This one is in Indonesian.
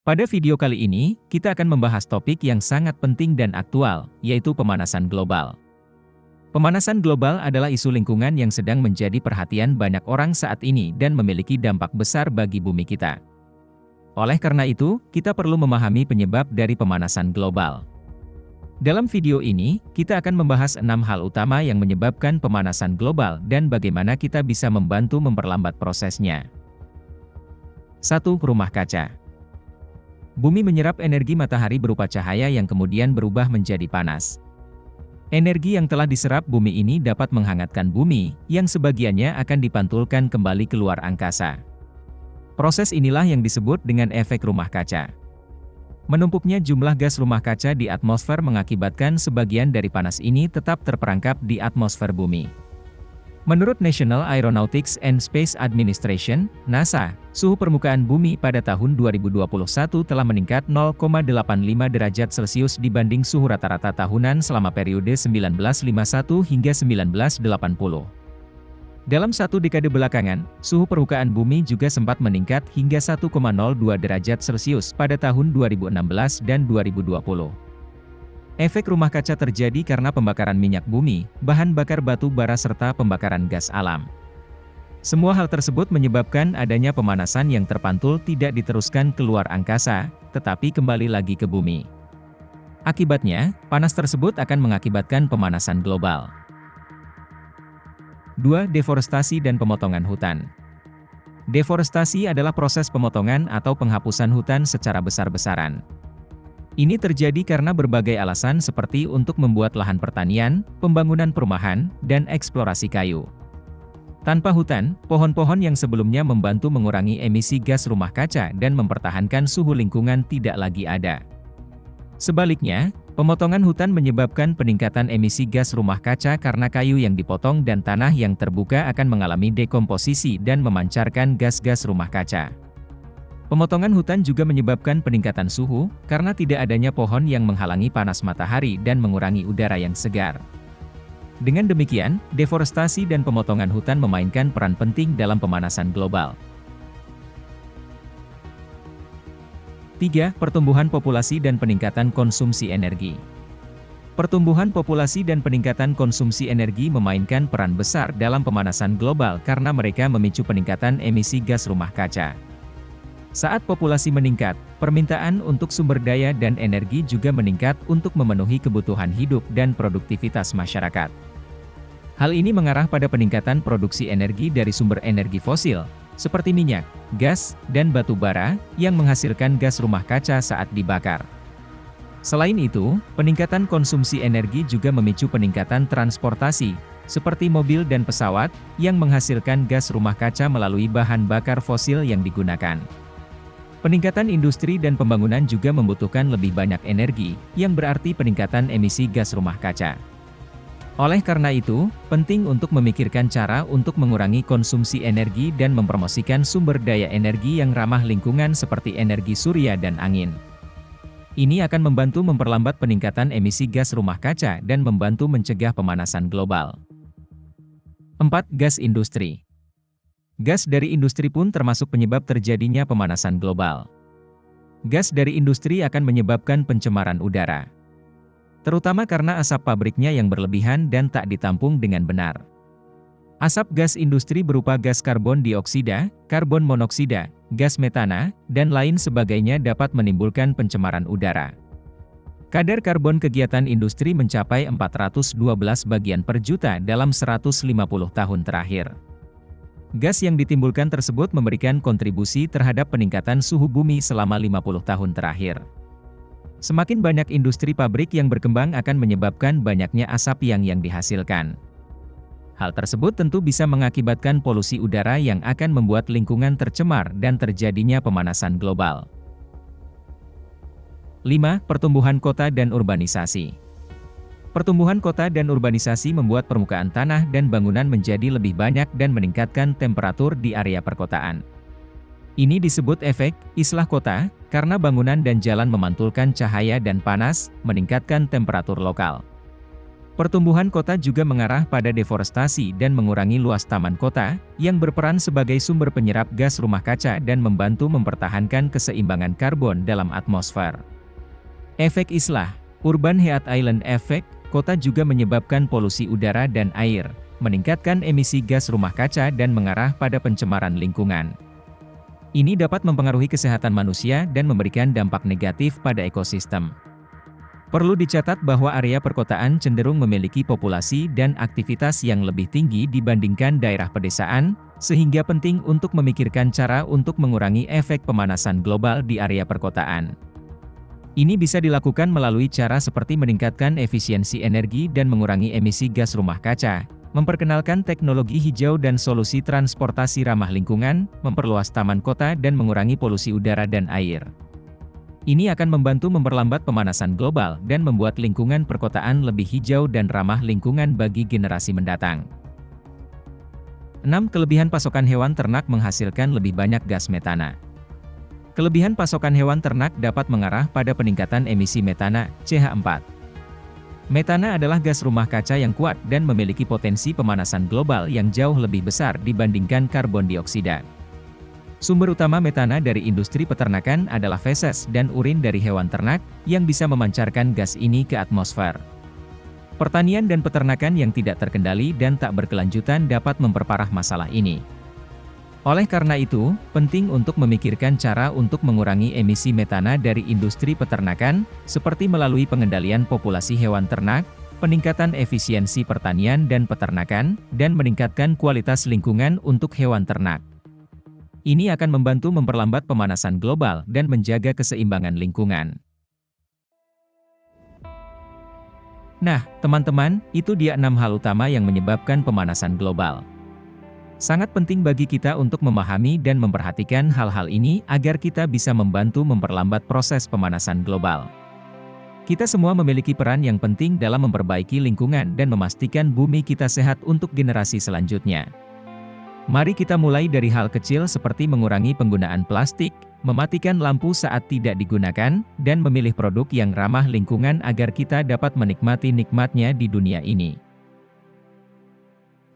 Pada video kali ini, kita akan membahas topik yang sangat penting dan aktual, yaitu pemanasan global. Pemanasan global adalah isu lingkungan yang sedang menjadi perhatian banyak orang saat ini dan memiliki dampak besar bagi bumi kita. Oleh karena itu, kita perlu memahami penyebab dari pemanasan global. Dalam video ini, kita akan membahas 6 hal utama yang menyebabkan pemanasan global dan bagaimana kita bisa membantu memperlambat prosesnya. 1. Rumah kaca. Bumi menyerap energi matahari berupa cahaya yang kemudian berubah menjadi panas. Energi yang telah diserap bumi ini dapat menghangatkan bumi, yang sebagiannya akan dipantulkan kembali keluar angkasa. Proses inilah yang disebut dengan efek rumah kaca. Menumpuknya jumlah gas rumah kaca di atmosfer mengakibatkan sebagian dari panas ini tetap terperangkap di atmosfer bumi. Menurut National Aeronautics and Space Administration, NASA, suhu permukaan bumi pada tahun 2021 telah meningkat 0,85 derajat Celcius dibanding suhu rata-rata tahunan selama periode 1951 hingga 1980. Dalam satu dekade belakangan, suhu permukaan bumi juga sempat meningkat hingga 1,02 derajat Celcius pada tahun 2016 dan 2020. Efek rumah kaca terjadi karena pembakaran minyak bumi, bahan bakar batu bara serta pembakaran gas alam. Semua hal tersebut menyebabkan adanya pemanasan yang terpantul tidak diteruskan keluar angkasa, tetapi kembali lagi ke bumi. Akibatnya, panas tersebut akan mengakibatkan pemanasan global. 2. Deforestasi dan pemotongan hutan. Deforestasi adalah proses pemotongan atau penghapusan hutan secara besar-besaran. Ini terjadi karena berbagai alasan seperti untuk membuat lahan pertanian, pembangunan perumahan, dan eksplorasi kayu. Tanpa hutan, pohon-pohon yang sebelumnya membantu mengurangi emisi gas rumah kaca dan mempertahankan suhu lingkungan tidak lagi ada. Sebaliknya, pemotongan hutan menyebabkan peningkatan emisi gas rumah kaca karena kayu yang dipotong dan tanah yang terbuka akan mengalami dekomposisi dan memancarkan gas-gas rumah kaca. Pemotongan hutan juga menyebabkan peningkatan suhu, karena tidak adanya pohon yang menghalangi panas matahari dan mengurangi udara yang segar. Dengan demikian, deforestasi dan pemotongan hutan memainkan peran penting dalam pemanasan global. 3. Pertumbuhan populasi dan peningkatan konsumsi energi. Pertumbuhan populasi dan peningkatan konsumsi energi memainkan peran besar dalam pemanasan global karena mereka memicu peningkatan emisi gas rumah kaca. Saat populasi meningkat, permintaan untuk sumber daya dan energi juga meningkat untuk memenuhi kebutuhan hidup dan produktivitas masyarakat. Hal ini mengarah pada peningkatan produksi energi dari sumber energi fosil, seperti minyak, gas, dan batu bara, yang menghasilkan gas rumah kaca saat dibakar. Selain itu, peningkatan konsumsi energi juga memicu peningkatan transportasi, seperti mobil dan pesawat, yang menghasilkan gas rumah kaca melalui bahan bakar fosil yang digunakan. Peningkatan industri dan pembangunan juga membutuhkan lebih banyak energi, yang berarti peningkatan emisi gas rumah kaca. Oleh karena itu, penting untuk memikirkan cara untuk mengurangi konsumsi energi dan mempromosikan sumber daya energi yang ramah lingkungan seperti energi surya dan angin. Ini akan membantu memperlambat peningkatan emisi gas rumah kaca dan membantu mencegah pemanasan global. 4. Gas industri. Gas dari industri pun termasuk penyebab terjadinya pemanasan global. Gas dari industri akan menyebabkan pencemaran udara, terutama karena asap pabriknya yang berlebihan dan tak ditampung dengan benar. Asap gas industri berupa gas karbon dioksida, karbon monoksida, gas metana, dan lain sebagainya dapat menimbulkan pencemaran udara. Kadar karbon kegiatan industri mencapai 412 bagian per juta dalam 150 tahun terakhir. Gas yang ditimbulkan tersebut memberikan kontribusi terhadap peningkatan suhu bumi selama 50 tahun terakhir. Semakin banyak industri pabrik yang berkembang akan menyebabkan banyaknya asap yang dihasilkan. Hal tersebut tentu bisa mengakibatkan polusi udara yang akan membuat lingkungan tercemar dan terjadinya pemanasan global. 5. Pertumbuhan kota dan urbanisasi. Pertumbuhan kota dan urbanisasi membuat permukaan tanah dan bangunan menjadi lebih banyak dan meningkatkan temperatur di area perkotaan. Ini disebut efek islah kota, karena bangunan dan jalan memantulkan cahaya dan panas, meningkatkan temperatur lokal. Pertumbuhan kota juga mengarah pada deforestasi dan mengurangi luas taman kota, yang berperan sebagai sumber penyerap gas rumah kaca dan membantu mempertahankan keseimbangan karbon dalam atmosfer. Efek islah, Urban Heat Island Effect, kota juga menyebabkan polusi udara dan air, meningkatkan emisi gas rumah kaca dan mengarah pada pencemaran lingkungan. Ini dapat mempengaruhi kesehatan manusia dan memberikan dampak negatif pada ekosistem. Perlu dicatat bahwa area perkotaan cenderung memiliki populasi dan aktivitas yang lebih tinggi dibandingkan daerah pedesaan, sehingga penting untuk memikirkan cara untuk mengurangi efek pemanasan global di area perkotaan. Ini bisa dilakukan melalui cara seperti meningkatkan efisiensi energi dan mengurangi emisi gas rumah kaca, memperkenalkan teknologi hijau dan solusi transportasi ramah lingkungan, memperluas taman kota dan mengurangi polusi udara dan air. Ini akan membantu memperlambat pemanasan global dan membuat lingkungan perkotaan lebih hijau dan ramah lingkungan bagi generasi mendatang. 6. Kelebihan pasokan hewan ternak menghasilkan lebih banyak gas metana. Kelebihan pasokan hewan ternak dapat mengarah pada peningkatan emisi metana, CH4. Metana adalah gas rumah kaca yang kuat dan memiliki potensi pemanasan global yang jauh lebih besar dibandingkan karbon dioksida. Sumber utama metana dari industri peternakan adalah feses dan urin dari hewan ternak, yang bisa memancarkan gas ini ke atmosfer. Pertanian dan peternakan yang tidak terkendali dan tak berkelanjutan dapat memperparah masalah ini. Oleh karena itu, penting untuk memikirkan cara untuk mengurangi emisi metana dari industri peternakan, seperti melalui pengendalian populasi hewan ternak, peningkatan efisiensi pertanian dan peternakan, dan meningkatkan kualitas lingkungan untuk hewan ternak. Ini akan membantu memperlambat pemanasan global dan menjaga keseimbangan lingkungan. Nah, teman-teman, itu dia 6 hal utama yang menyebabkan pemanasan global. Sangat penting bagi kita untuk memahami dan memperhatikan hal-hal ini agar kita bisa membantu memperlambat proses pemanasan global. Kita semua memiliki peran yang penting dalam memperbaiki lingkungan dan memastikan bumi kita sehat untuk generasi selanjutnya. Mari kita mulai dari hal kecil seperti mengurangi penggunaan plastik, mematikan lampu saat tidak digunakan, dan memilih produk yang ramah lingkungan agar kita dapat menikmati nikmatnya di dunia ini.